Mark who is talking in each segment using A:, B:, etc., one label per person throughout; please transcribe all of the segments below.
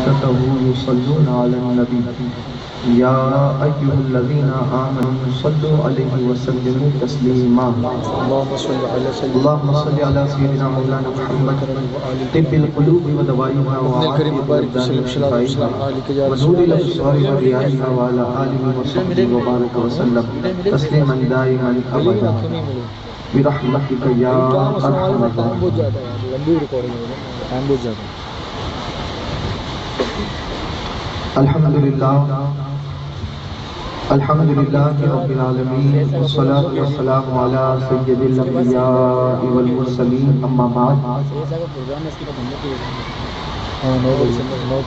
A: وملائكته يصلون على النبي يا أيها الذين آمنوا صلوا عليه وسلموا تسليما
B: اللهم صل على
A: سيدنا مولانا محمد طب القلوب ودوائها وعافية الأبدان وشفائها ونور الأبصار وضيائها وعلى آله وصحبه وبارك وسلم تسليما دائما أبدا برحمتك يا أرحم الراحمين. الحمدللہ رب العالمین والصلاة والسلام علی سید الانبیاء والمرسلین اما بعد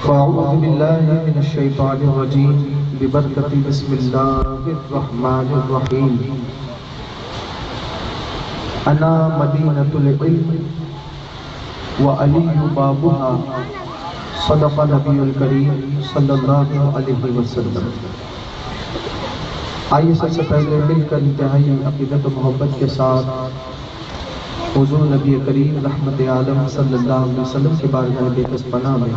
A: فاعوذ باللہ من الشیطان الرجیم ببرکت بسم اللہ الرحمن الرحیم. انا مدینۃ العلم وعلی بابها صدق نبی الکریم صلی اللہ علیہ وسلم. آئیے سب سے پہلے مل کر انتہائی عقیدت و محبت کے ساتھ حضور نبی کریم رحمت عالم صلی اللہ علیہ وسلم کے بارگاہ بے کس پناہ میں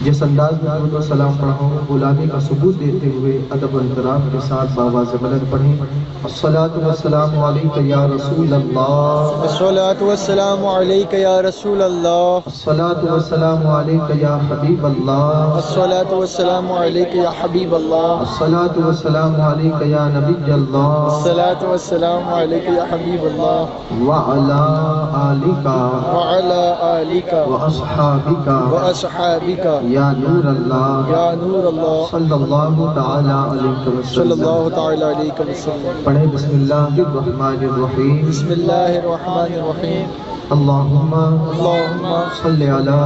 A: جس انداز میں درود و سلام پڑھا ہوں غلامی کا ثبوت دیتے ہوئے ادب و احترام کے ساتھ بآواز بلند پڑھیں الصلاۃ والسلام علیک یا رسول اللہ،
B: الصلاۃ والسلام علیک یا رسول اللہ،
A: الصلاۃ والسلام علیک یا حبیب اللہ،
B: الصلاۃ والسلام علیک یا حبیب اللہ،
A: الصلاۃ والسلام علیک یا نبی اللہ،
B: الصلاۃ والسلام علیک یا حبیب اللہ،
A: وعلی آلک
B: وعلی آلک
A: واصحابک
B: واصحابک
A: یا نور اللہ
B: یا نور اللہ
A: صلی اللہ تعالی علیہ
B: صلی
A: وسلم.
B: اللہ تعالی علیہ وسلم.
A: پڑھیں بسم اللہ الرحمن الرحیم.
B: بسم اللہ الرحمن الرحیم.
A: اللہم
B: اللہم
A: صلی علی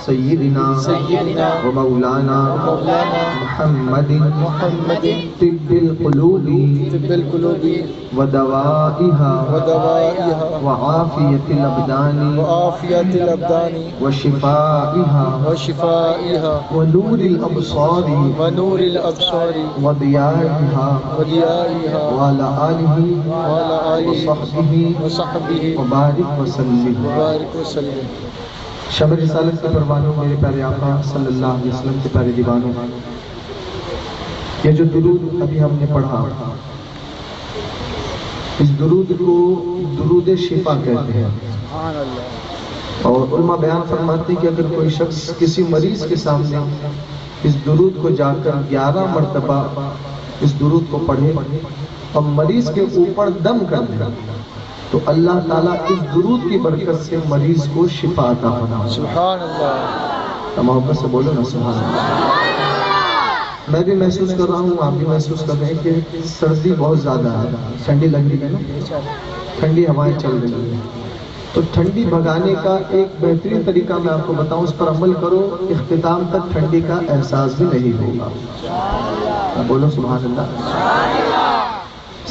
A: سیدنا
B: سیدنا
A: ومولانا
B: مولانا
A: محمد
B: محمد
A: طب القلوب
B: طب القلوب
A: ودوائها
B: ودوائها
A: وعافیت الابدان
B: وعافیت الابدان
A: وشفائها
B: وشفائها
A: ونور الابصار
B: ونور الابصار
A: وضیائها
B: وضیائها
A: وعلى آلہ
B: وعلى آلہ
A: وصحبہ
B: وصحبہ
A: وبارک وسلم.
B: وبارک وسلم.
A: شب رسالت کے پروانوں میرے پیارے آقا صلی اللہ علیہ وسلم کے پیارے دیوانوں، یہ جو درود ابھی ہم نے پڑھا اس درود کو درود شفا کہتے ہیں. اور علماء بیان فرماتے ہیں کہ اگر کوئی شخص کسی مریض کے سامنے اس درود کو جا کر 11 مرتبہ اس درود کو پڑھے اور مریض کے اوپر دم کر دے تو اللہ تعالیٰ اس درود کی برکت سے مریض کو شفا عطا فرمائے.
B: سبحان اللہ.
A: محبت سے بولو نا سبحان اللہ. میں بھی محسوس کر رہا ہوں، آپ بھی محسوس کر رہے ہیں کہ سردی بہت زیادہ ہے، ٹھنڈی لگ رہی ہے نا، ٹھنڈی ہوائیں چل رہی ہیں. تو ٹھنڈی بھگانے کا ایک بہترین طریقہ میں آپ کو بتاؤں، اس پر عمل کرو، اختتام تک ٹھنڈی کا احساس بھی نہیں ہوگا. بولو سبحان اللہ.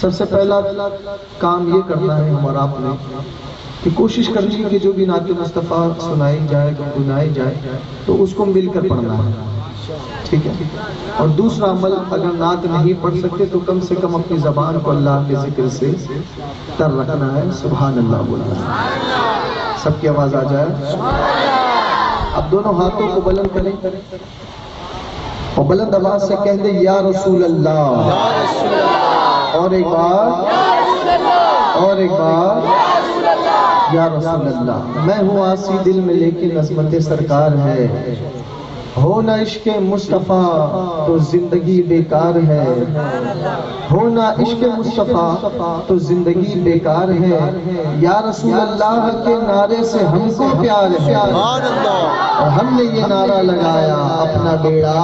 A: سب سے پہلا کام یہ کرنا ہے ہمارا آپ نے کہ کوشش کرنی ہے کہ جو بھی نعت مصطفیٰ سنائی جائے گنگنائی جائے تو اس کو مل کر پڑھنا ہے، ٹھیک ہے. اور دوسرا عمل، اگر نعت نہیں پڑھ سکتے تو کم سے کم اپنی زبان کو اللہ کے ذکر سے تر رکھنا ہے. سبحان اللہ بولنا ہے. سب کی آواز آ جائے. اب دونوں ہاتھوں کو بلند کریں اور بلند آواز سے کہہ دیں یا رسول اللہ. اور ایک بار یا رسول اللہ. میں ہوں آسی دل میں لیکن عظمت سرکار ہے، ہونا عشق مصطفیٰ تو زندگی بیکار ہے، ہونا عشق مصطفیٰ تو زندگی بیکار ہے. یا رسول اللہ کے نعرے سے ہم کو پیار ہے اور ہم نے یہ نعرہ لگایا اپنا بیڑا.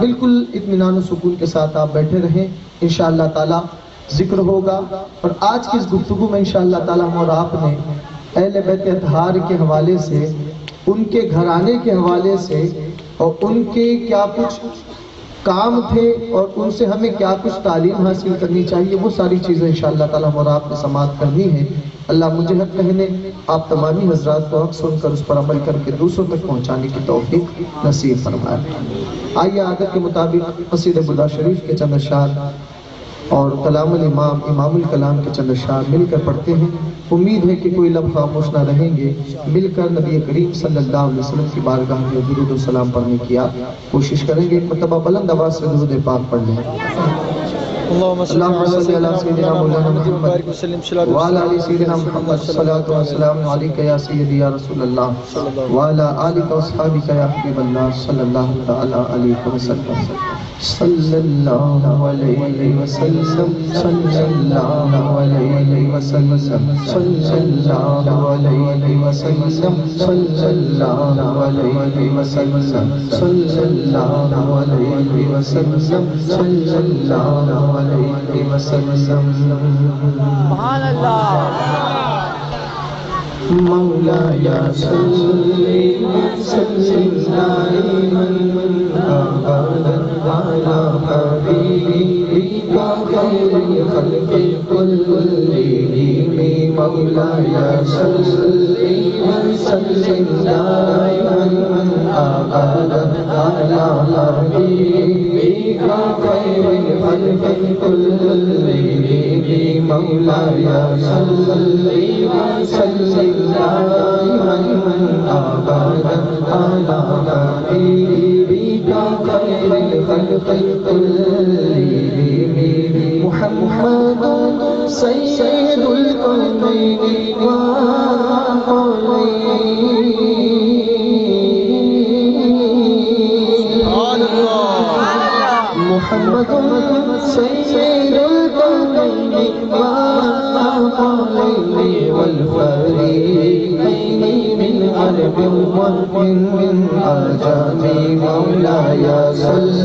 A: بالکل اطمینان و سکون کے ساتھ آپ بیٹھے رہیں، انشاءاللہ تعالی ذکر ہوگا. اور آج کی اس گفتگو میں انشاءاللہ تعالی ہم اور آپ نے اہل بیت اطہار کے حوالے سے، ان کے گھرانے کے حوالے سے اور ان کے کیا کچھ کام تھے اور ان سے ہمیں کیا کچھ تعلیم حاصل کرنی چاہیے، وہ ساری چیزیں انشاءاللہ تعالی ہم اور آپ نے سماعت کرنی ہے. اللہ مجھے حق کہنے، آپ تمامی حضرات کو حق سن کر اس پر عمل کر کے دوسروں تک پہنچانے کی توفیق نصیب فرمائے. آئیے عادت کے مطابق قصیدہ بدا شریف کے چند اشعار اور کلام الامام امام الکلام کے چند اشعار مل کر پڑھتے ہیں. امید ہے کہ کوئی لمحہ خاموش نہ رہیں گے، مل کر نبی کریم صلی اللہ علیہ وسلم کی بارگاہ میں درود و سلام پڑھنے کی آپ کوشش کریں گے۔ ایک مرتبہ بلند آواز سے درود پاک پڑھ لیں۔
B: اللهم صل على سيدنا مولانا محمد وبارك وسلم
A: وعلى آل سيدنا محمد صلاة والسلام عليك يا سيدي يا رسول الله وعلى آلك وأصحابك يا حبيب الله صلى الله تعالى عليه وسلم صلى الله عليه وسلم صلى الله عليه وسلم صلى الله عليه وسلم صلى الله عليه وسلم صلى الله عليه وسلم صلى الله عليه وسلم
B: سبحان اللہ۔
A: مولاي صل وسلم دائما ابدا على حبيبك خير الخلق كلهم مولاي صل وسلم دائما ابدا على حبيبك خير الخلق كلهم مولاي صل وسلم دائما ابدا على حبيبك خير الخلق كلهم محمد سيد الكونين والقولين محمد سيد الكونين والقولين والفريقين من عرب ومن عجم مولاي صل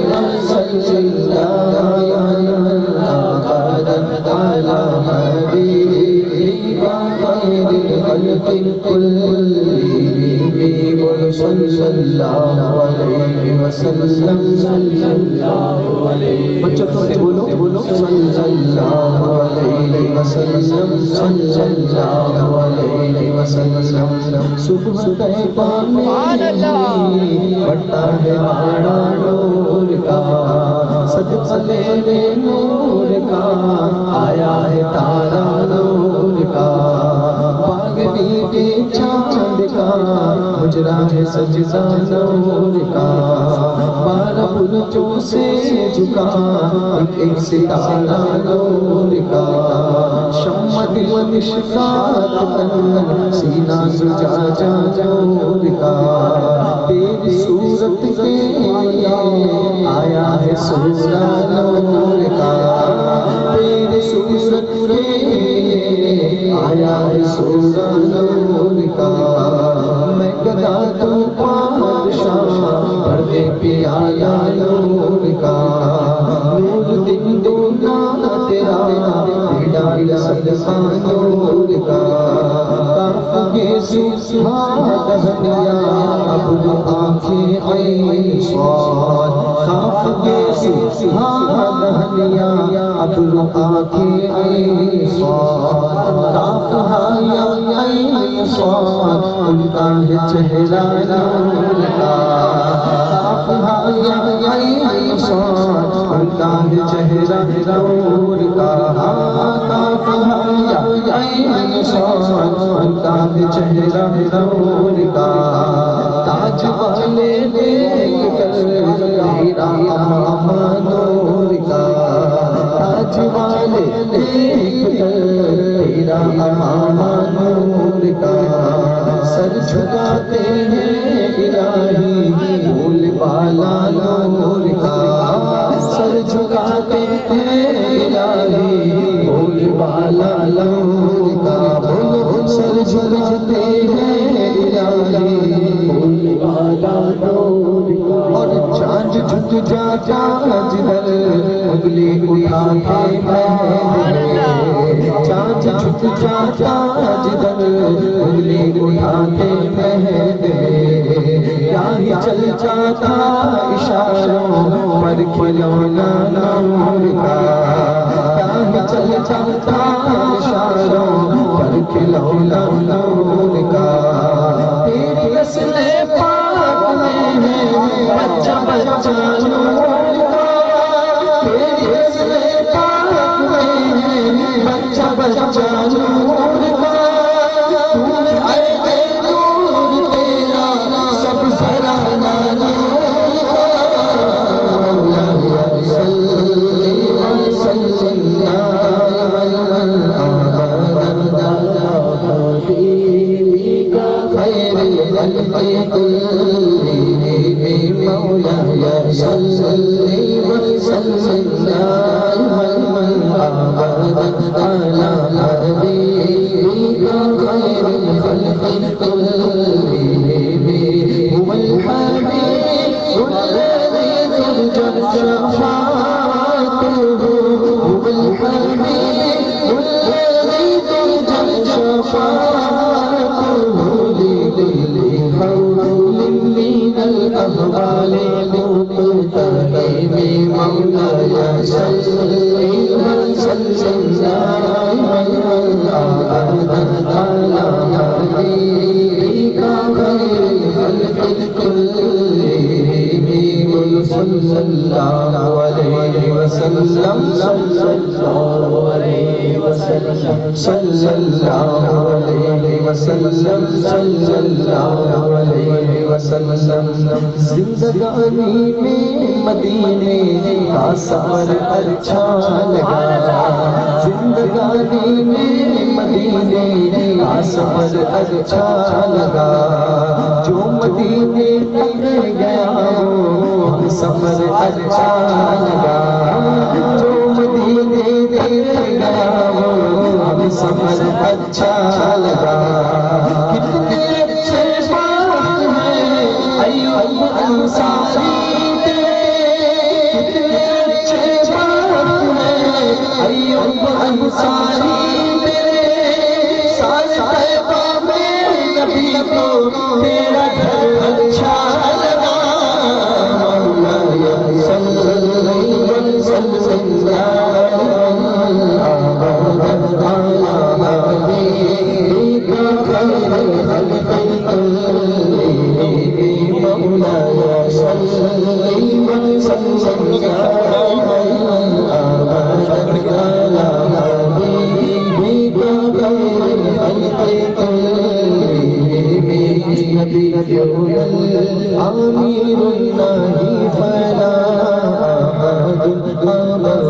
A: وسلم دائما ابدا على حبيبك خير الخلق كلهم صلى الله عليه وسلم صلى الله عليه بچوں سے بولو صلی اللہ علیہ وسلم صلی اللہ علیہ وسلم صبح طیبہ میں بڑھتا ہے بڑا نور کا صدقہ لے نور کا آیا ہے تارا نور کا پاگنی کے چاند کا مجرا ہے سجدہ نور کا بارہ برجوں سے جھکا ایک ستارہ نور کا شمع دل و مشکات تن سینہ زجاجہ نور کا تیری صورت کے آیا ہے سورہ نور کا تیری صورت کے آیا ہے سورہ نور کا میں گدا تو پادشاہ پردے پہ آیا نور کا نور دن دونا تیرا بھیڑا صدقہ نور کا کاف کے سبحان دہنیا ابرو آنکھیں عین صاد کاف کے سبحان دہنیا ابرو آنکھیں عین صاد کاف ہایا عین صاد الٹا ہے چہرہ نور کا کاف ہایا عین صاد الٹا ہے چہرہ نور کا کاف ہایا عین صاد الٹا ہے چہرہ نور کا تاج والے دیکھ کر تیرا امام نور کا تاج والے دیکھ کر تیرا امام نور کا سر جھکاتے ہیں الہی پھول والا نور کا سر جھکاتے ہیں الہی پھول والا نور کا سر جھکاتے ہیں الہی پھول والا نور کا اور چاند جھک جاتا جدھر انگلی اٹھا کے چاند جھک جاتا جدھر انگلی اٹھا کے کیا ہی چل جاتا اشاروں پر کھلونا نور کا کیا ہی چل جاتا اشاروں پر کھلونا نور کا تیری اصل پاک میں ہے بچہ بچہ نور کا تیری اصل پاک میں ہے بچہ بچہ نور کا تم اے نور تیرا سب گھرانہ نور کا مولا صلی وسلم خیر الخلق كلهم مولاي صلي وسلم دائما ابدا على حبيبك خير الخلق كلهم هو الحبيب الذي ترجى شفاعته هو الحبيب الذي ترجى شفاعته لكل حول من الأهوال مقتحم مولاي صلي وسلم دائما أبدا على حبيبك خير الخلق كلهم صلى الله عليه وسلم صلى الله عليه وسلم صلى الله عليه وسلم صلى الله عليه وسلم زندگانی میں مدینے کا سفر اچھا لگا زندگانی میں مدینے کا سفر اچھا لگا جو مدینے تک گیا وہ سفر اچھا لگا جو مدینے تک گیا وہ سفر اچھا لگا کتنے اچھے بات ہیں ایوب انصاری تیرے کتنے اچھے بات ہیں ایوب انصاری تیرے سارے طیبہ میں نبی کو تیرا گھر اچھا لگا مولاي صلی وسلم أمير الله فلا أحد أمر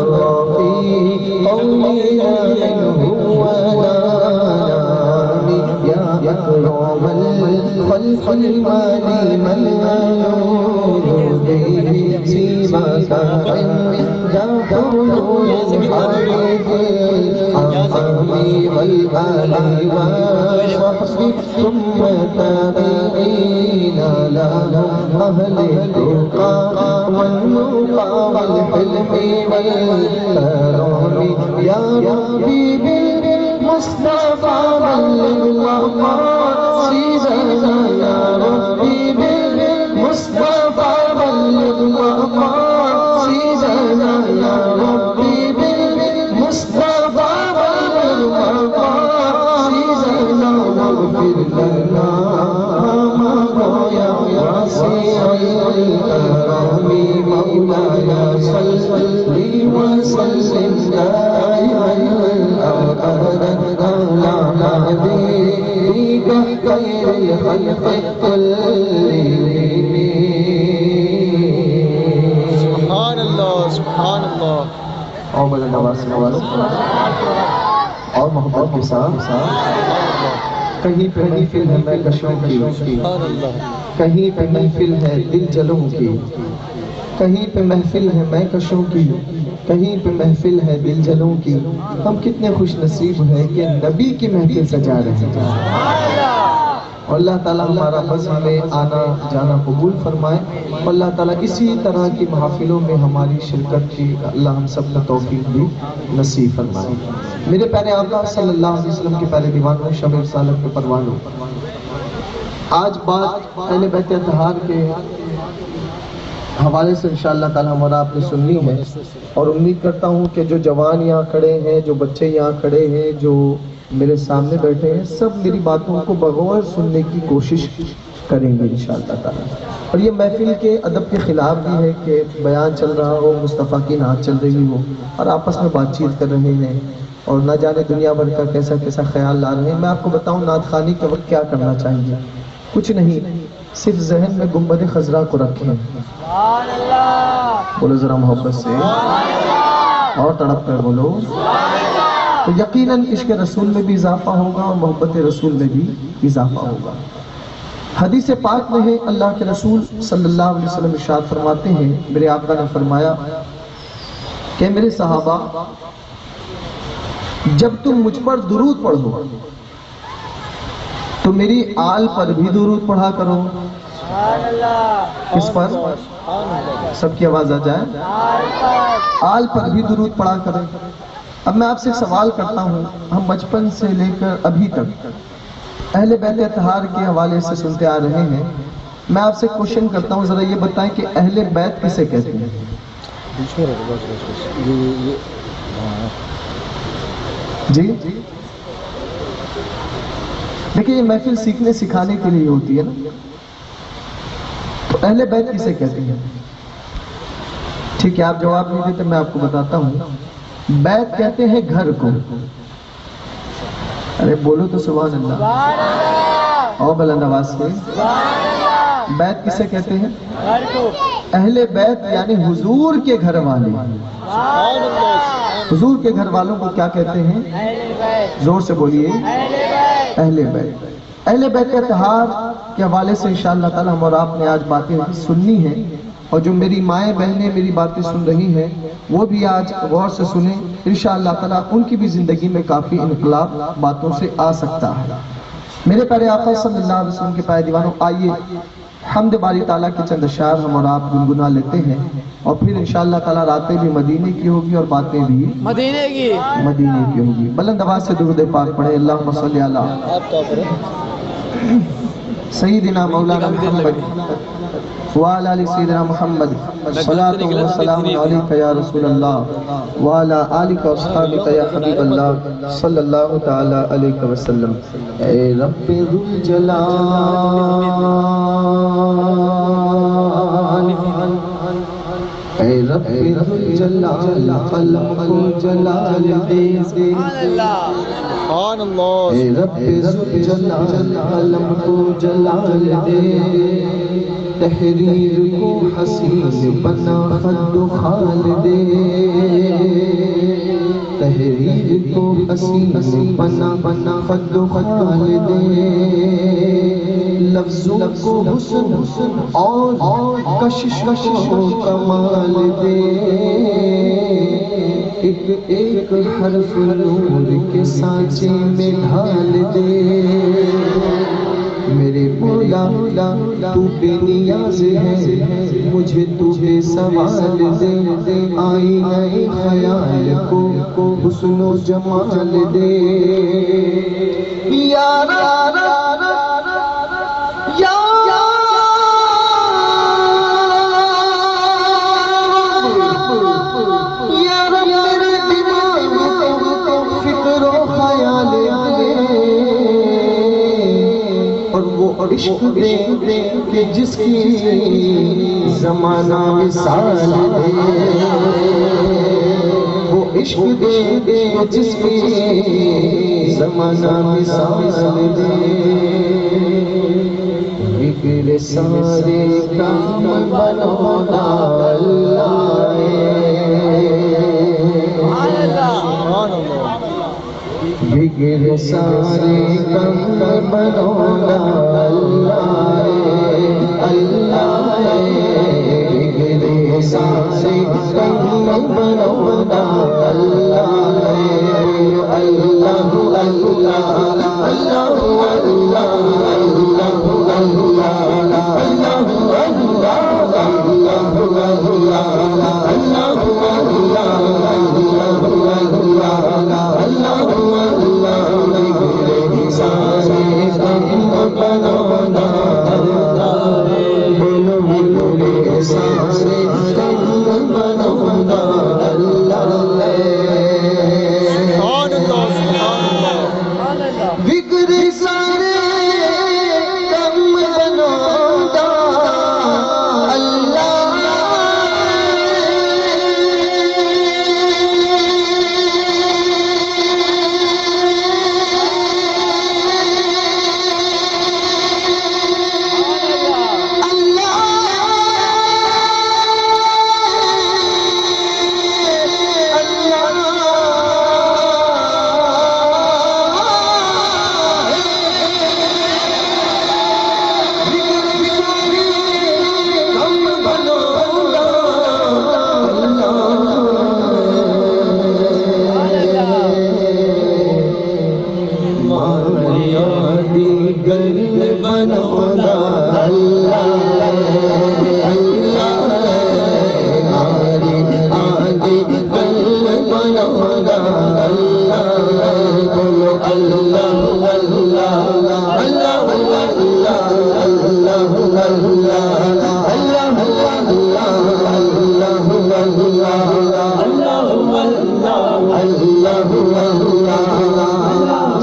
A: في قومنا منه ولا نام يا أكرم الخلق المالي من ينور به سيماك عند حلول الحديث الحرم والآل والصحب ثم تابعين لهم أهل التقى والنقى والحلم والكرم يا ربي بالمصطفى بلغ مقاصدنا يا ربي بالمصطفى بلغ مقاصدنا يا ربي بالمصطفى بلغ مقاصدنا واغفر لنا مولاي صلي وسلم دائما ابدا على حبيبك خير الخلق كلهم
B: سبحان اللہ سبحان اللہ
A: اور بڑا نواز اور محبت کے ساتھ کہیں پہ محفل ہے میں کشوں کی
B: سبحان اللہ
A: کہیں پہ محفل ہے دل جلوں کی کہیں پہ محفل ہے میں کشوں کی کہیں پہ محفل ہے دل جلوں کی ہم کتنے خوش نصیب ہیں کہ نبی کی محفل سجا رہے ہیں اور اللہ تعالیٰ ہمارا بس میں آنا جانا قبول فرمائے اور اللہ تعالیٰ اسی طرح کی محافلوں میں ہماری شرکت کی اللہ ہم سب کو توفیق بھی نصیب فرمائے میرے پیارے آقا صلی اللہ علیہ وسلم کے پیارے دیوانوں شب رسالت کے پروانوں آج بات اہل بیت اطہار کے حوالے سے انشاءاللہ تعالی ہمارا آپ نے سننی ہے اور امید کرتا ہوں کہ جو جوان یہاں کھڑے ہیں جو بچے یہاں کھڑے ہیں جو میرے سامنے بیٹھے ہیں سب میری باتوں کو بغور سننے کی کوشش کریں گے انشاءاللہ تعالی اور یہ محفل کے ادب کے خلاف بھی ہے کہ بیان چل رہا ہو مصطفیٰ کی نعت چل رہی ہو اور آپس میں بات چیت کر رہے ہیں اور نہ جانے دنیا بھر کا کیسا کیسا خیال لا رہے ہیں. میں آپ کو بتاؤں نعت خوانی کے وقت کیا کرنا چاہیے. کچھ نہیں، صرف ذہن میں گنبد خضرا کو رکھیں. بولو ذرا محبت سے اور تڑپ کر بولو. تو یقیناً عشق رسول میں بھی اضافہ ہوگا اور محبت رسول میں بھی اضافہ ہوگا. حدیث پاک میں ہے اللہ کے رسول صلی اللہ علیہ وسلم ارشاد فرماتے ہیں، میرے آقا نے فرمایا کہ میرے صحابہ جب تم مجھ پر درود پڑھو تو میری آل پر بھی درود پڑھا کرو. کس پر؟ سب کی آواز آ جائے. آل پر بھی درود پڑھا کرو. اب میں آپ سے سوال کرتا ہوں، ہم بچپن سے لے کر ابھی تک اہل بیت اطہار کے حوالے سے سنتے آ رہے ہیں. میں آپ سے کوشچن کرتا ہوں، ذرا یہ بتائیں کہ اہل بیت کسے کہتے ہیں؟ جی دیکھیں، یہ محفل سیکھنے سکھانے کے لیے ہوتی ہے نا. تو اہل بیت کسے کہتے ہیں؟ ٹھیک ہے، آپ جواب نہیں دیتے، میں آپ کو بتاتا ہوں. بیت کہتے ہیں گھر کو. ارے بولو تو سبحان اللہ اور بلند آواز سے. بیت کسے کہتے ہیں؟ اہل بیت یعنی حضور کے گھر والے. حضور کے گھر والوں کو کیا کہتے ہیں؟ زور سے بولیے. اہل بیت. اہل بیت اطہار کے حوالے سے انشاءاللہ تعالی ہم اور آپ نے آج باتیں سننی ہیں، اور جو میری مائیں بہنیں میری باتیں سن رہی ہیں وہ بھی آج غور سے سنیں. انشاءاللہ تعالی ان کی بھی زندگی میں کافی انقلاب باتوں سے آ سکتا ہے. میرے پیارے آقا صلی اللہ علیہ وسلم کے پائے دیوانوں، آئیے حمد باری تعالیٰ کے چند اشعار ہم اور آپ گنگنا لیتے ہیں، اور پھر انشاءاللہ تعالی راتیں بھی مدینے کی ہوگی اور باتیں بھی مدینے کی ہوگی. بلند آواز سے درود پاک پڑھیں. اللہم صلی علی سیدنا مولانا محمد وعلى آل سيدنا محمد صلاة وسلام عليك يا رسول الله وعلى آلك واصحابك يا حبيب الله صلى الله تعالى عليك وسلم. اے رب ذو الجلال، اے رب ذو الجلال قلم کو جلال دے. اے رب ذو الجلال قلم کو جلال دے. تحریر کو حسین بنا خد و خال دے. تحریر کو حسین بنا خد و خال دے. لفظوں کو حسن اور کشش کو کمال دے. ایک حرف نور کے سانچے میں ڈھال دے. میرے مولا تو بے نیاز ہے، مجھے تو بے سوال دے. آئینہ خیال کو حسن و جمال دے. یا عشق دے کہ جس کی زمانہ مثال دے. وہ عشق دے جس کی زمانہ مثال دے. بگڑے سارے کام بنونا اللہ بگڑے سارے کام بنونا اللہ اللہ. بگڑے سارے کام بنونا اللہ اللہ اللہ اللہ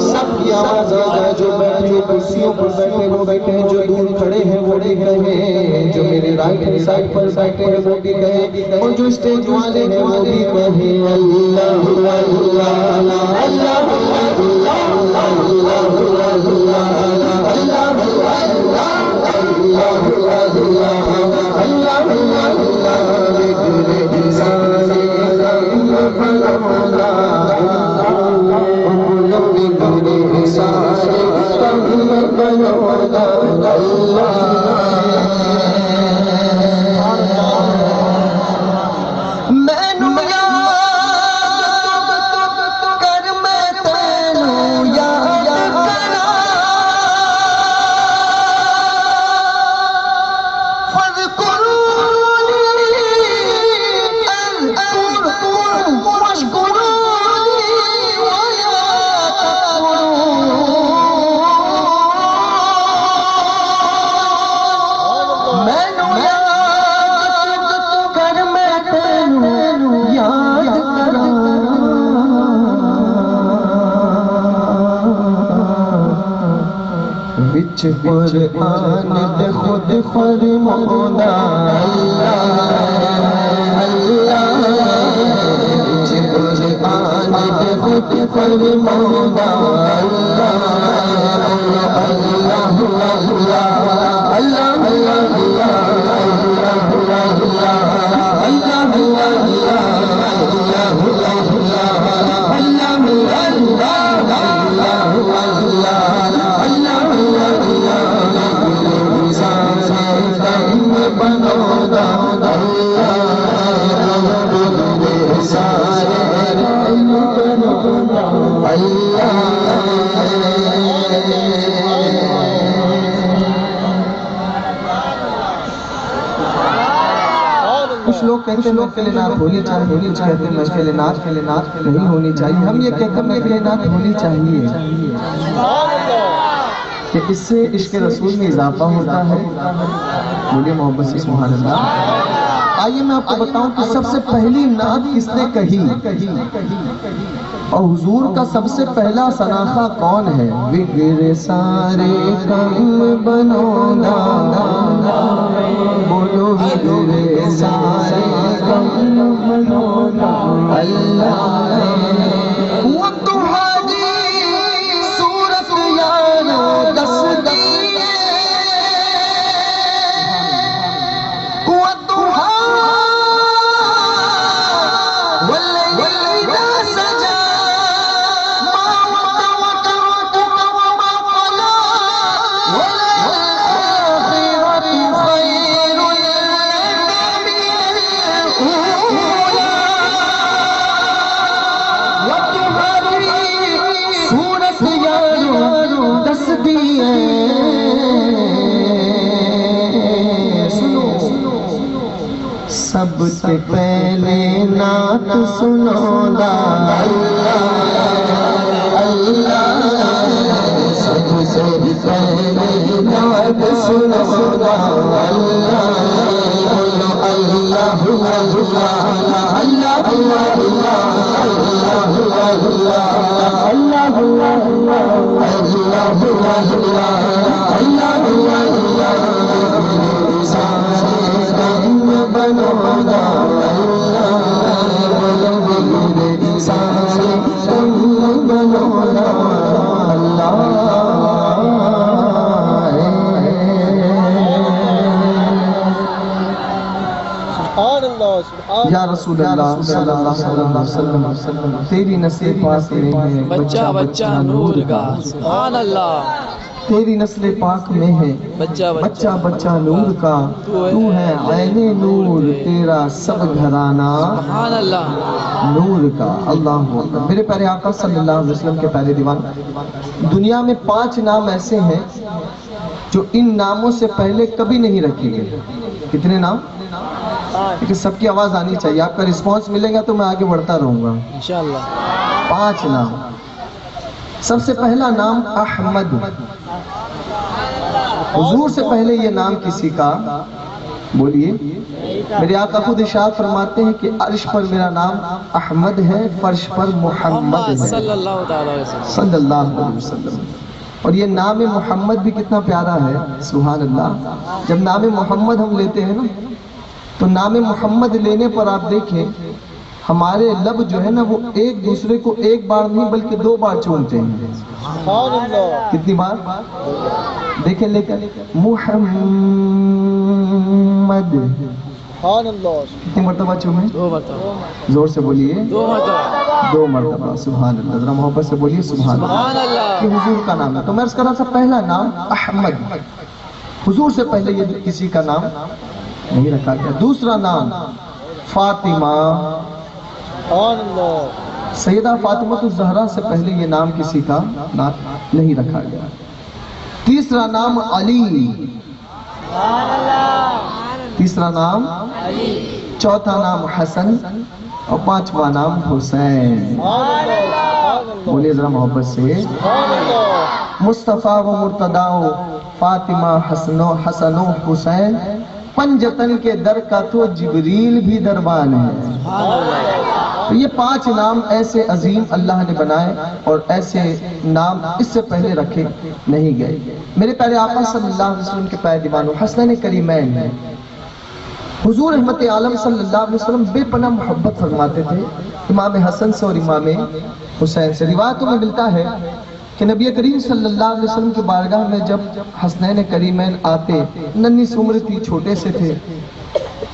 A: سب کی آواز آ جائے، جو بیٹھے کرسیوں پر بیٹھے وہ بیٹھے ہیں، جو دور کھڑے ہیں وہ بھی کہیں، جو میرے رائٹ ہینڈ سائڈ پر بیٹھے ہیں وہ بھی کہیں، اور جو اسٹیج والے ہیں وہ بھی کہیں اللہ اللہ اللہ قرآن دے خود فرمودا قرآن دے خود فرمودا کچھ لوگ کہتے ہیں محفل نعت ہونی چاہیے، کچھ کہتے ہیں محفل نعت نہیں ہونی چاہیے۔ ہم یہ کہتے ہیں محفل نعت ہونی چاہیے کہ اس سے عشق رسول میں اضافہ ہوتا ہے۔ بولیے محبت سے سبحان اللہ۔ آئیے میں آپ کو بتاؤں کہ سب سے پہلی نعت کس نے کہی اور حضور کا سب سے پہلا سناخہ کون ہے؟ وگر سارے کم بنونا، بولو وگر سارے کم بنونا اللہ، وہ تمہاری صورت یارو دس دیے، وہ تمہاری سب سے پہلے نعت سنودا اللہ، سب سے پہلے نعت سنودا اللہ، اللہ یا رسول اللہ صلی اللہ علیہ وسلم، تیری نسل پاک میں ہے
C: بچہ بچہ نور کا، سبحان اللہ،
A: تیری نسل پاک میں ہے بچہ بچہ نور کا، تو ہے عین نور، تیرا سب گھرانہ
C: سبحان اللہ
A: نور کا۔ اللہ اکبر۔ میرے پیارے آقا صلی اللہ علیہ وسلم کے پیارے دیوان، دنیا میں 5 نام ایسے ہیں جو ان ناموں سے پہلے کبھی نہیں رکھے گئے۔ کتنے نام؟ لیکن سب کی آواز آنی چاہیے، آپ کا رسپانس ملے گا تو میں آگے بڑھتا رہوں گا۔
C: انشاءاللہ
A: 5 نام۔ سب سے پہلا نام احمد، حضور سے پہلے یہ نام کسی کا، بولیے، میرے آقا خود ارشاد فرماتے ہیں کہ عرش پر میرا نام احمد ہے، فرش پر محمد ہے
C: صلی اللہ تعالی علیہ وسلم.
A: صلی اللہ علیہ وسلم. اور یہ نام محمد بھی کتنا پیارا ہے، سبحان اللہ. جب نام محمد ہم لیتے ہیں نا، تو نام محمد لینے پر آپ دیکھیں ہمارے لب جو ہے نا وہ ایک دوسرے کو ایک بار نہیں بلکہ 2 بار چومتے ہیں. کتنی بار دیکھیں، لے کر محمد کتنی مرتبہ چومیں؟
C: 2 مرتبہ.
A: زور سے بولیے،
C: 2 مرتبہ.
A: 2 مرتبہ. سبحان اللہ. ذرا محبت سے بولیے سبحان اللہ.
C: سبحان اللہ.
A: یہ حضور کا نام ہے. تو میں عرض کر رہا تھا پہلا نام احمد، حضور سے پہلے یہ کسی کا نام نہیں رکھا گیا. دوسرا نام فاطمہ، سیدہ فاطمہ الزہرا سے پہلے یہ نام کسی کا نام نہیں رکھا گیا. تیسرا نام علی، تیسرا نام چوتھا نام حسن اور 5واں نام حسین. بولیے ذرا محبت سے. مصطفیٰ و مرتضیٰ فاطمہ حسن و حسین، پنجتن کے در کا تو جبریل بھی دربان ہے. تو یہ 5 نام ایسے عظیم اللہ نے بنائے اور ایسے نام اس سے پہلے رکھے نہیں گئے. میرے پیارے آقا صلی اللہ علیہ وسلم کے پیارے دیوانوں، حسنین کریمین ہیں. حضور رحمت عالم صلی اللہ علیہ وسلم بے پناہ محبت فرماتے تھے امام حسن سے اور امام حسین سے. روایتوں میں ملتا ہے کہ نبی کریم صلی اللہ علیہ وسلم کی بارگاہ میں جب حسنین کریمین آتے، ننھی سی عمر تھی، چھوٹے سے تھے،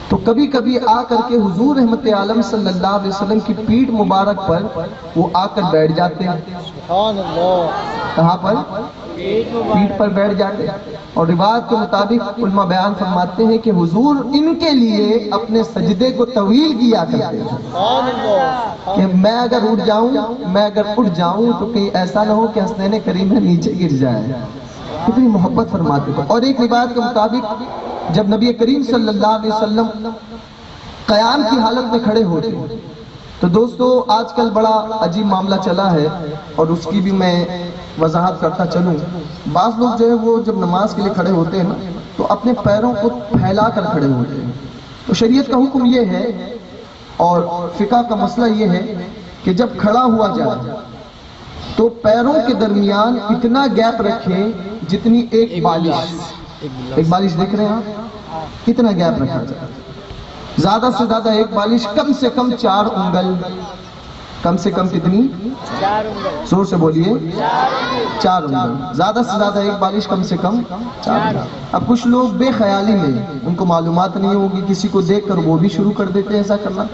A: تو کبھی کبھی آ کر کے حضور رحمت عالم صلی اللہ علیہ وسلم کی پیٹھ مبارک پر وہ آ کر بیٹھ جاتے. کہاں پر؟ پیٹھ پر بیٹھ جاتے. اور روایت کے مطابق علماء بیان فرماتے ہیں کہ حضور ان کے لیے اپنے سجدے کو طویل کیا کرتے ہیں کہ میں اگر اٹھ جاؤں تو کہیں ایسا نہ ہو کہ حسنین کریمین نیچے گر جائے. کتنی محبت فرماتے تھے. اور ایک روایت کے مطابق جب نبی کریم صلی اللہ علیہ وسلم قیام کی حالت میں کھڑے ہوتے، تو دوستو آج کل بڑا عجیب معاملہ چلا ہے اور اس کی بھی میں وضاحت کرتا چلوں. بعض لوگ جو ہے وہ جب نماز کے لیے کھڑے ہوتے ہیں نا تو اپنے پیروں کو پھیلا کر کھڑے ہوتے ہیں. تو شریعت کا حکم یہ ہے اور فقہ کا مسئلہ یہ ہے کہ جب کھڑا ہوا جائے تو پیروں کے درمیان اتنا گیپ رکھیں جتنی ایک بالش دیکھ رہے ہیں آپ، اتنا گیپ رکھا جائے. زیادہ سے زیادہ ایک بالش، کم سے کم 4 انگل. کم سے کم کتنی؟
D: 4 انگل.
A: زور سے بولیے. 4 انگل. زیادہ سے زیادہ ایک بالش، کم سے کم 4 انگل. اب کچھ لوگ بے خیالی میں، ان کو معلومات نہیں ہوگی، کسی کو دیکھ کر وہ بھی شروع کر دیتے ہیں ایسا کرنا،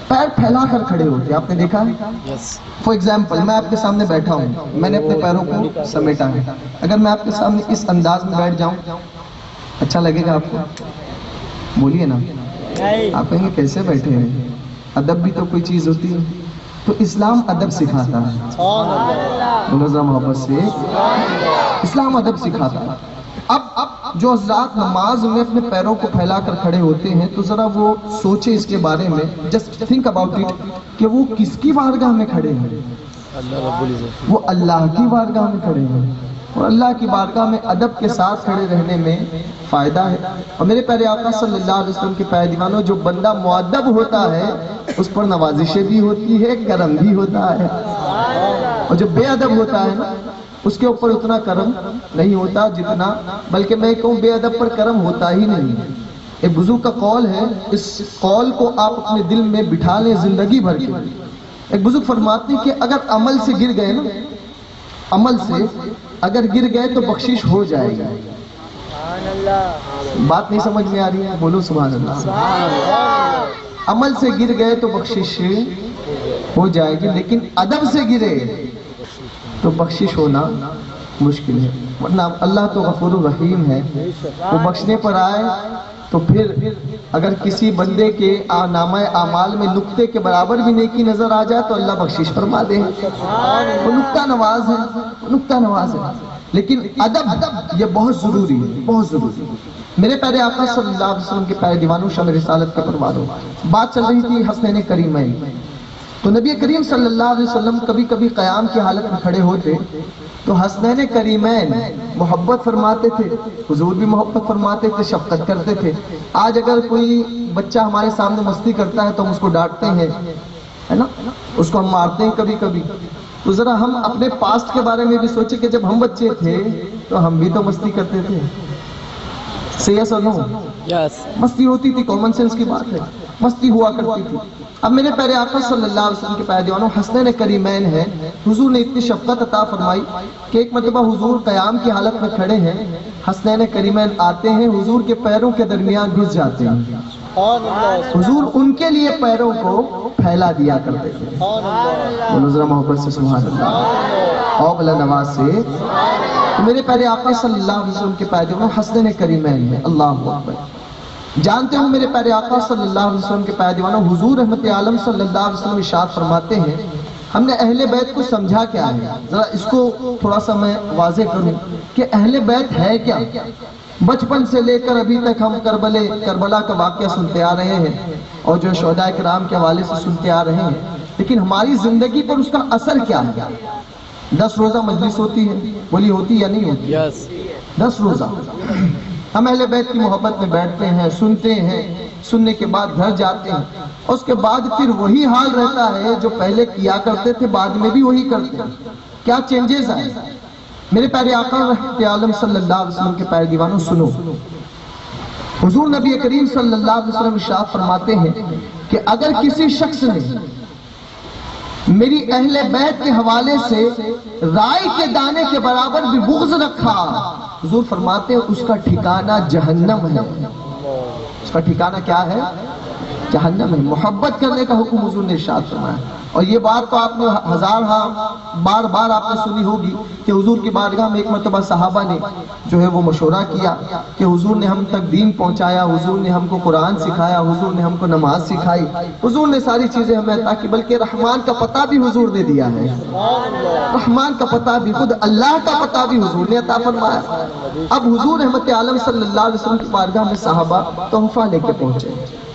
A: پیر پھیلا کر کھڑے ہوتے ہیں. آپ نے دیکھا ہے؟ فار ایگزامپل میں آپ کے سامنے بیٹھا ہوں، میں نے اپنے پیروں کو سمیٹا ہے. اگر میں آپ کے سامنے اس انداز میں بیٹھ جاؤں، اچھا لگے گا آپ کو؟ بولیے نا. آپ کہیں گے کیسے بیٹھے ہیں؟ ادب بھی تو کوئی چیز ہوتی ہے. تو اسلام ادب سکھاتا ہے. بولو ذرا محبت سے. اسلام ادب سکھاتا ہے. اب جو حضرات نماز میں اپنے پیروں کو پھیلا کر کھڑے ہوتے ہیں تو ذرا وہ سوچے اس کے بارے میں، جسٹ تھنک اباؤٹ اٹ کہ وہ کس کی بارگاہ میں کھڑے ہیں. وہ اللہ کی بارگاہ میں کھڑے ہیں اور اللہ کی بارگاہ میں ادب کے ساتھ کھڑے رہنے میں فائدہ ہے. اور میرے پیارے آقا صلی اللہ علیہ وسلم کے پیارے دیوانوں، جو بندہ مؤدب ہوتا ہے اس پر نوازشیں بھی ہوتی ہے، کرم بھی ہوتا ہے. اور جو بے ادب ہوتا ہے نا اس کے اوپر اتنا کرم نہیں ہوتا جتنا، بلکہ میں کہوں بے ادب پر کرم ہوتا ہی نہیں. ایک بزرگ کا قول ہے، اس قول کو آپ اپنے دل میں بٹھا لیں زندگی بھر کے. ایک بزرگ فرماتے ہیں کہ اگر عمل سے گر گئے نا، عمل سے اگر گر گئے تو بخشش ہو جائے گا. بات نہیں سمجھ میں آ رہی ہے؟ بولو سبحان اللہ. عمل سے گر گئے تو بخشش ہو جائے گی، لیکن ادب سے گرے تو بخشش ہونا مشکل ہے. ورنہ اللہ تو غفور الرحیم ہے، وہ بخشنے پر آئے تو پھر اگر کسی بندے کے نامہ اعمال میں نقطے کے برابر بھی نیکی نظر آ جائے تو اللہ بخشش فرما دے. وہ نقطہ نواز ہے، نقطہ نواز ہے. لیکن ادب یہ بہت ضروری ہے، بہت ضروری ہے. میرے پیارے آقا صلی اللہ علیہ وسلم کے پیارے دیوانوں، شمع رسالت کے پروانوں، بات چل رہی تھی حسنین کریمین. تو نبی کریم صلی اللہ علیہ وسلم کبھی کبھی قیام کی حالت میں کھڑے ہوتے تو حسنین کریمین محبت فرماتے تھے، حضور بھی محبت فرماتے تھے، شفقت کرتے تھے۔ آج اگر کوئی بچہ ہمارے سامنے مستی کرتا ہے تو ہم اس کو ڈانٹتے ہیں، ہے نا، اس کو ہم مارتے ہیں کبھی کبھی۔ تو ذرا ہم اپنے پاسٹ کے بارے میں بھی سوچیں کہ جب ہم بچے تھے تو ہم بھی تو مستی کرتے تھے، یس اور نو؟
C: Yes.
A: مستی ہوتی تھی، کامن سینس کی بات ہے، مستی ہوا کرتی تھی۔ اب میرے پیارے آقا صلی اللہ علیہ وسلم کے پیارے دیوانوں، حسنین کریمین ہیں، حضور نے اتنی شفقت عطا فرمائی کہ ایک مرتبہ حضور قیام کی حالت میں کھڑے ہیں، حسنین کریمین آتے ہیں، حضور کے پیروں کے درمیان گھس جاتے ہیں۔ حضور ان کے لیے پیروں کو پھیلا دیا کرتے تھے۔ بولو ذرا محبت سے سبحان اللہ، اور بلند آواز سے۔ تو میرے پیارے آقا صلی اللہ علیہ وسلم کے پیارے دیوانوں، حسنین کریمین ہیں، اللہ اکبر۔ جانتے ہو میرے پیارے آقا صلی اللہ علیہ وسلم کے پیارے دیوانوں، حضور رحمت عالم صلی اللہ علیہ وسلم ارشاد فرماتے ہیں، ہم نے اہل بیت کو سمجھا کیا ہے، ذرا اس کو تھوڑا سا میں واضح کروں کہ اہل بیت ہے کیا۔ بچپن سے لے کر ابھی تک ہم کربلا کا واقعہ سنتے آ رہے ہیں اور جو شہداء کرام کے حوالے سے سنتے آ رہے ہیں، لیکن ہماری زندگی پر اس کا اثر کیا ہے؟ 10 روزہ مجلس ہوتی ہے، بولی ہوتی یا نہیں ہوتی؟
C: Yes.
A: 10 روزہ ہم اہل بیت کی محبت میں بیٹھتے ہیں، سنتے ہیں، سننے کے بعد گھر جاتے ہیں، اور اس کے بعد پھر وہی حال رہتا ہے جو پہلے کیا کرتے تھے، بعد میں بھی وہی کرتے ہیں۔ کیا چینجز آئے؟ میرے پیارے آقا رحمت عالم صلی اللہ علیہ وسلم کے پیارے دیوانوں سنو، حضور نبی کریم صلی اللہ علیہ وسلم ارشاد فرماتے ہیں کہ اگر کسی شخص نے میری اہل بیت کے حوالے سے رائی کے دانے کے برابر بھی بغض رکھا، حضور فرماتے ہیں اس کا ٹھکانہ جہنم ہے۔ اس کا ٹھکانہ کیا ہے؟ جہنم ہے۔ محبت کرنے کا حکم حضور نے ارشاد فرمایا، اور یہ بات تو آپ نے بار بار آپ نے سنی ہوگی کہ حضور کی بارگاہ میں ایک مرتبہ صحابہ نے جو ہے وہ مشورہ کیا کہ حضور نے ہم تک دین پہنچایا، حضور نے ہم کو قرآن سکھایا، حضور نے ہم کو نماز سکھائی، حضور نے ساری چیزیں ہمیں عطا کی، بلکہ رحمان کا پتہ بھی حضور نے دیا ہے، رحمان کا پتہ بھی، خود اللہ کا پتہ بھی حضور نے عطا فرمایا۔ اب حضور رحمت عالم صلی اللہ علیہ وسلم کی بارگاہ میں صحابہ تحفہ لے کے پہنچے،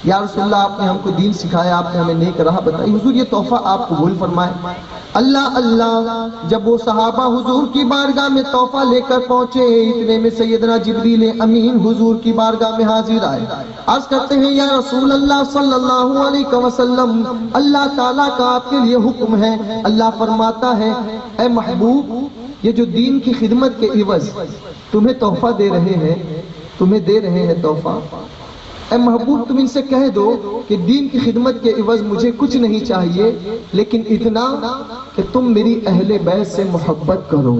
A: یا رسول اللہ آپ نے ہم کو دین سکھایا، آپ نے ہمیں نیک راہ بتائی، حضور یہ تحفہ آپ قبول فرمائیں۔ اللہ اللہ، جب وہ صحابہ حضور کی بارگاہ میں تحفہ لے کر پہنچے، اتنے میں سیدنا جبریل امین حضور کی بارگاہ میں حاضر آئے، عرض کرتے ہیں یا رسول اللہ صلی اللہ علیہ وسلم، اللہ تعالیٰ کا آپ کے لیے حکم ہے۔ اللہ فرماتا ہے اے محبوب، یہ جو دین کی خدمت کے عوض تمہیں تحفہ دے رہے ہیں، تمہیں دے رہے ہیں تحفہ، اے محبوب تم ان سے کہہ دو کہ دین کی خدمت کے عوض مجھے کچھ نہیں چاہیے، لیکن اتنا کہ تم میری اہل بیت سے محبت کرو۔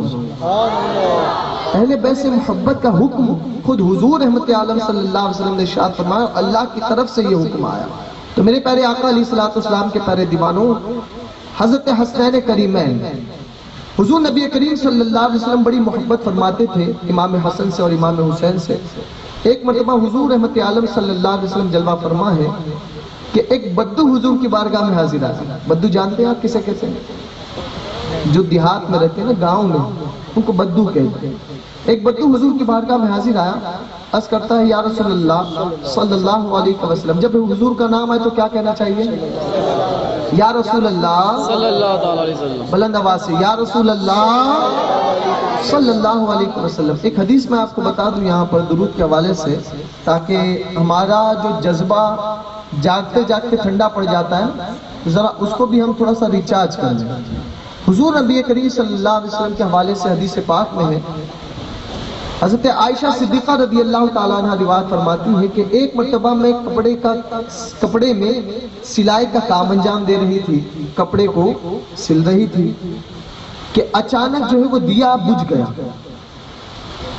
A: اہل بیت سے محبت کا حکم خود حضور رحمت عالم صلی اللہ علیہ وسلم نے ارشاد فرمایا، اللہ کی طرف سے یہ حکم آیا۔ تو میرے پیارے آقا علیہ الصلوۃ والسلام کے پیارے دیوانوں، حضرت حسنین کریمین، حضور نبی کریم صلی اللہ علیہ وسلم بڑی محبت فرماتے تھے امام حسن سے اور امام حسین سے۔ ایک مرتبہ حضور رحمت عالم صلی اللہ علیہ وسلم جلوہ فرما ہے کہ ایک بدو حضور کی بارگاہ میں حاضر آیا۔ بدو جانتے ہیں آپ کسے کہتے ہیں؟ جو دیہات میں رہتے ہیں نا، گاؤں میں، ان کو بدو کہتے ہیں۔ ایک بدو حضور کی بارگاہ میں حاضر آیا، عرض کرتا ہے یا رسول اللہ صلی اللہ علیہ وسلم۔ جب حضور کا نام آئے تو کیا کہنا چاہیے؟ یا رسول اللہ
C: صلی اللہ تعالیٰ علیہ وسلم۔
A: بلند آواز سے یا رسول اللہ صلی اللہ علیہ وسلم۔ ایک حدیث میں آپ کو بتا دوں یہاں پر درود کے حوالے سے، تاکہ ہمارا جو جذبہ جاگتے جاگتے ٹھنڈا پڑ جاتا ہے، ذرا اس کو بھی ہم تھوڑا سا ریچارج کر لیں۔ حضور نبی کریم صلی اللہ علیہ وسلم کے حوالے سے حدیث پاک میں ہے، حضرت عائشہ صدیقہ رضی اللہ تعالیٰ عنہ روایت فرماتی ہے کہ ایک مرتبہ میں کپڑے میں سلائی کا کام انجام دے رہی تھی، کپڑے کو سل رہی تھی کہ اچانک جو ہے وہ دیا بجھ گیا۔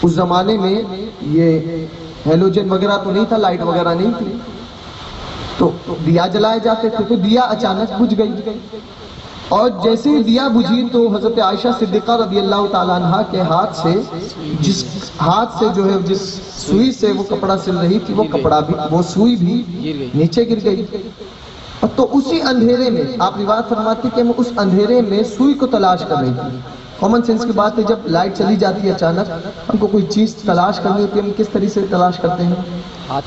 A: اس زمانے میں یہ ہیلوجن وغیرہ تو نہیں تھا، لائٹ وغیرہ نہیں تھی، تو دیا جلائے جاتے تھے، تو دیا اچانک بجھ گئی، اور جیسے ہی دیا بجھی تو حضرت عائشہ صدیقہ رضی اللہ تعالیٰ عنہ کے ہاتھ سے جو ہے جس سوئی سے وہ کپڑا سل رہی تھی، وہ سوئی بھی نیچے گر گئی۔ تو اسی اندھیرے میں آپ روایت فرماتی کہ میں اس اندھیرے میں سوئی کو تلاش کر رہی تھی۔ کامن سینس کی بات ہے، جب لائٹ چلی جاتی ہے اچانک، ہم کو کوئی چیز تلاش کرنی ہوتی ہے، ہم کس طریقے سے تلاش کرتے ہیں؟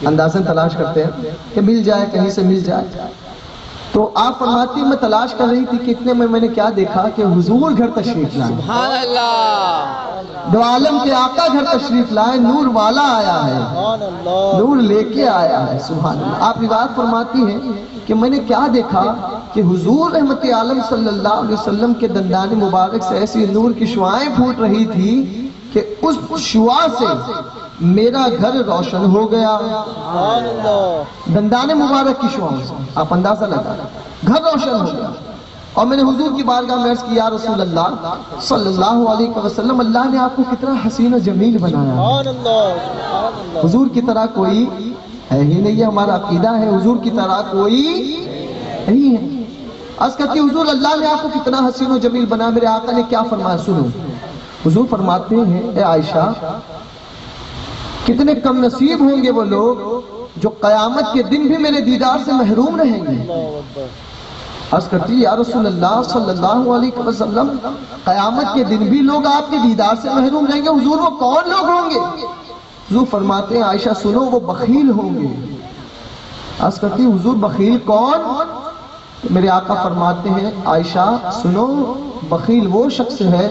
A: اندازاً تلاش کرتے ہیں کہ مل جائے، کہیں سے مل جائے۔ تو آپ فرماتی میں تلاش کر رہی تھی کہ اتنے میں نے کیا دیکھا کہ حضور گھر تشریف لائے،
C: سبحان اللہ.
A: دو عالم کے آقا گھر تشریف لائے، نور والا آیا ہے، نور لے کے آیا ہے. سبحان اللہ. آپ روایت فرماتی ہیں کہ میں نے کیا دیکھا کہ حضور رحمت عالم صلی اللہ علیہ وسلم کے دندان مبارک سے ایسی نور کی شعائیں پھوٹ رہی تھی کہ اس شعاع سے میرا گھر روشن ہو گیا. دندان مبارک کی شعاؤں سے آپ اندازہ لگا گھر روشن ہو گیا. اور میں نے حضور کی بارگاہ میں عرض کی یا رسول اللہ صلی اللہ علیہ وسلم، اللہ نے آپ کو کتنا حسین و جمیل بنایا ہے. حضور کی طرح کوئی ہے ہی نہیں، یہ ہمارا عقیدہ ہے، حضور کی طرح کوئی نہیں ہے. عرض کرتی حضور اللہ نے آپ کو کتنا حسین و جمیل بنایا. میرے آقا نے کیا فرمایا سنو. حضور فرماتے ہیں اے عائشہ کتنے کم نصیب ہوں گے وہ لوگ جو قیامت کے دن بھی میرے دیدار سے محروم رہیں گے. عرض کرتی یا رسول اللہ صلی اللہ علیہ وسلم قیامت کے دن بھی لوگ آپ کے دیدار سے محروم رہیں گے. حضور وہ کون لوگ ہوں گے؟ حضور فرماتے ہیں عائشہ سنو وہ بخیل ہوں گے. عرض کرتی حضور بخیل کون؟ میرے آقا فرماتے ہیں عائشہ سنو بخیل وہ شخص ہے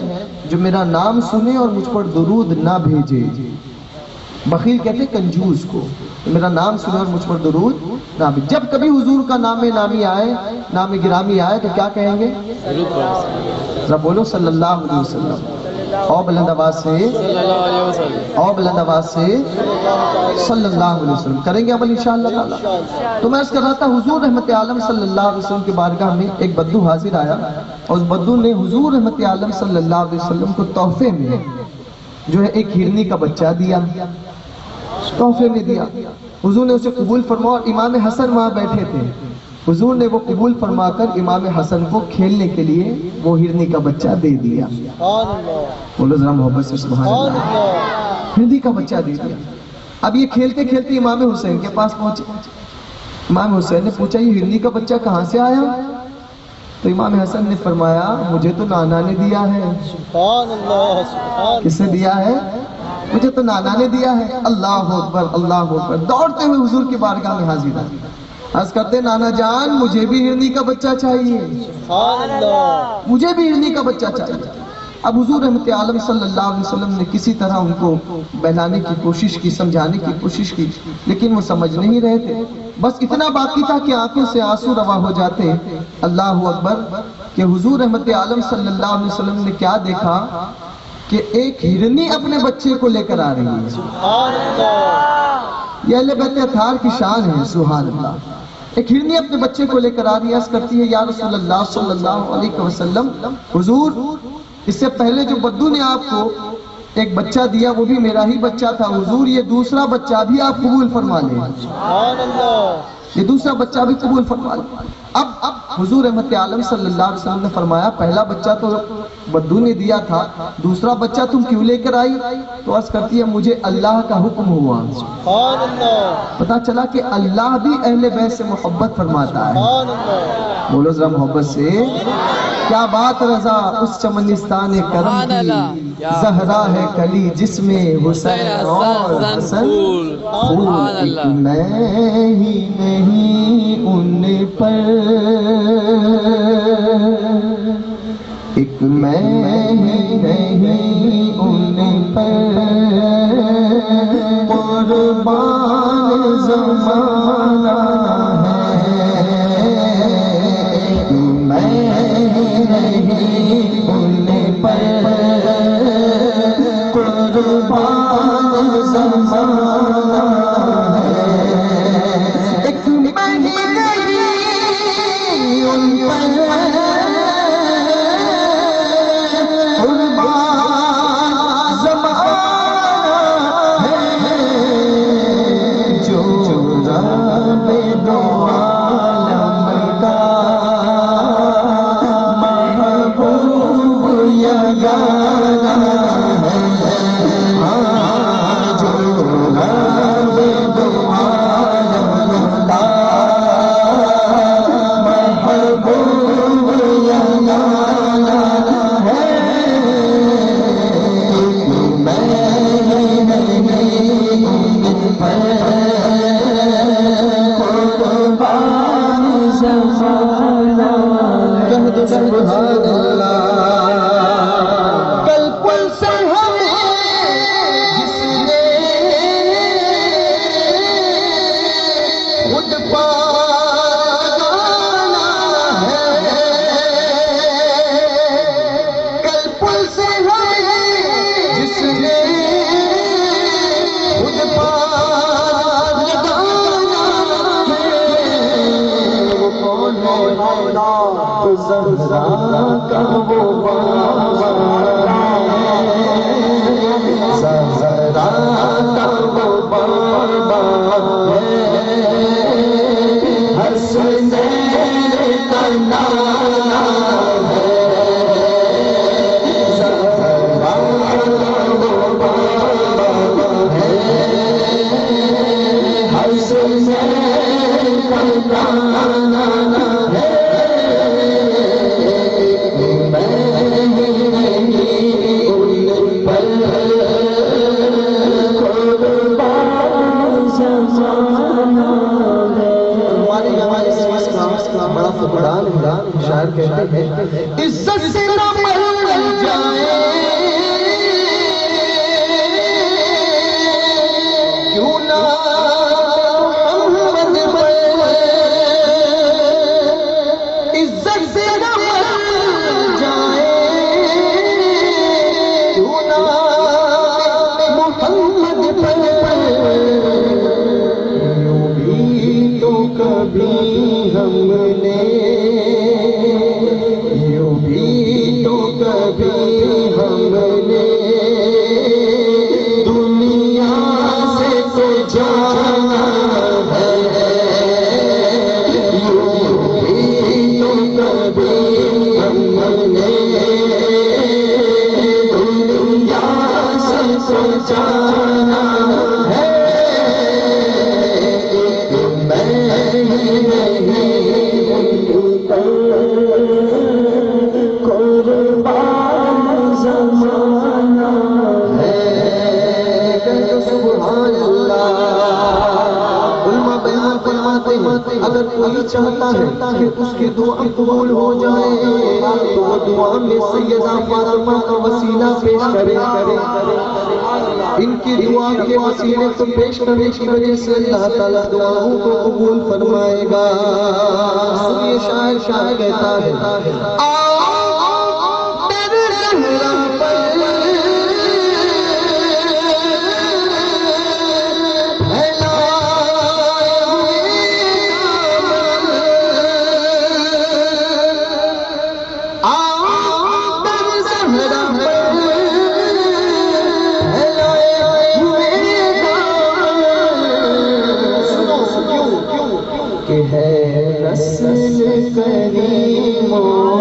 A: جو میرا نام سنے اور مجھ پر درود نہ بھیجے. بخیل کہتے ہیں کنجوس کو، میرا نام سنے اور مجھ پر درود نہ بھیجے. جب کبھی حضور کا نام نامی آئے، نام گرامی آئے تو کیا کہیں گے؟ ذرا بولو صلی اللہ علیہ وسلم. اور بلند آواز سے
C: صلی اللہ علیہ وسلم.
A: اور بلند آواز سے صلی اللہ علیہ وسلم. کریں گے عمل انشاءاللہ تعالی. تو میں عرض کر رہا تھا حضور رحمت عالم صلی اللہ علیہ وسلم کی بارگاہ میں ایک بدو حاضر آیا اور اس بدو نے حضور رحمت عالم صلی اللہ علیہ وسلم کو تحفے میں جو ہے ایک ہرنی کا بچہ دیا، تحفے میں دیا. حضور نے اسے قبول فرما اور امام حسن وہاں بیٹھے تھے. حضور نے وہ قبول فرما کر امام حسن کو کھیلنے کے لیے وہ ہرنی کا بچہ دے دیا. بولو ذرا محبت سے سبحان اللہ. ہرنی کا بچہ دے دیا. اب یہ کھیلتے کھیلتے امام حسین کے پاس پہنچے. امام حسین نے پوچھا یہ ہرنی کا بچہ کہاں سے آیا؟ تو امام حسن نے فرمایا مجھے تو نانا نے دیا ہے. کس نے دیا ہے؟ مجھے تو نانا نے دیا ہے. اللہ اکبر اللہ اکبر. دوڑتے ہوئے حضور کی بارگاہ میں حاضر آئے. عرض کرتے نانا جان مجھے بھی ہرنی کا بچہ چاہیے، مجھے بھی ہرنی کا بچہ چاہیے. اب حضور رحمت عالم صلی اللہ علیہ وسلم نے کسی طرح ان کو بہلانے کی کوشش کی، سمجھانے کی کوشش کی، لیکن وہ سمجھ نہیں رہے تھے. بس اتنا باقی تھا کہ آنکھوں سے آنسو روا ہو جاتے. اللہ اکبر کہ حضور رحمت عالم صلی اللہ علیہ وسلم نے کیا دیکھا کہ ایک ہرنی اپنے بچے کو لے کر آ رہی ہے. یہ اہل بیت اطہار کی شان ہے. سبحان اللہ. ایک ہرنی اپنے بچے کو لے کر آ رہی ہے. عرض کرتی ہے یا رسول اللہ صلی اللہ علیہ وسلم حضور اس سے پہلے جو بدو نے آپ کو ایک بچہ دیا وہ بھی میرا ہی بچہ تھا. حضور یہ دوسرا بچہ بھی آپ قبول فرما لیں، یہ دوسرا بچہ بھی قبول فرما لیں. اب حضور رحمت عالم صلی اللہ علیہ وسلم نے فرمایا پہلا بچہ تو بدو نے دیا تھا، دوسرا بچہ تم کیوں لے کر آئی؟ تو عرض کرتی ہے مجھے اللہ کا حکم ہوا. پتا چلا کہ اللہ بھی اہل بیت سے محبت فرماتا ہے. بولو ذرا محبت سے. کیا بات رضا اس چمنستان کرم کی، زہرا ہے کلی جس میں حسین اور حسن پھول. ایک میں ہی نہیں ان پر، ایک میں ہی نہیں ان پر، قربان زمانہ ہے. ایک میں نہیں ان پر، قربان زمانہ ہے. ایک میں نہیں ان پر، قربان زمانہ ہے. جو رب دو عالم کا محبوب یگانہ ہے. جو رب سبحان اللہ کل پل سے ہمیں جس نے خود پانا ہے کل پل سے ہمیں جس نے خود پانا ہے وہ کون ہے زہرا کا وہ بابا زہرا کا وہ بابا ہے حسنین کا نانا ہے زہرا کا وہ بابا ہے حسنین کا نانا ہے بڑا فقران ہے شاعر کہتے ہیں عزت سے نہ مر جائے کیوں نہ محمد بنے عزت سے نہ مر جائے کیوں نہ محمد بنے یوں بھی تو کبھی ہم نے یوں بھی تو کبھی ہم نے دنیا سے تو جانا ہے یوں بھی تو کبھی ہم نے دنیا سے تو جانا ہے اگر کوئی چاہتا ہے کہ اس کی دعا قبول ہو جائے تو وہ دعا میں سیدہ فاطمہ کا وسیلہ پیش کرے ان کی دعا کے وسیلے کو پیش کرنے کی وجہ سے اللہ تعالیٰ دعاؤں کو قبول فرمائے گا سنیے شاعر کہتا ہے کہ ہے رسول کریموں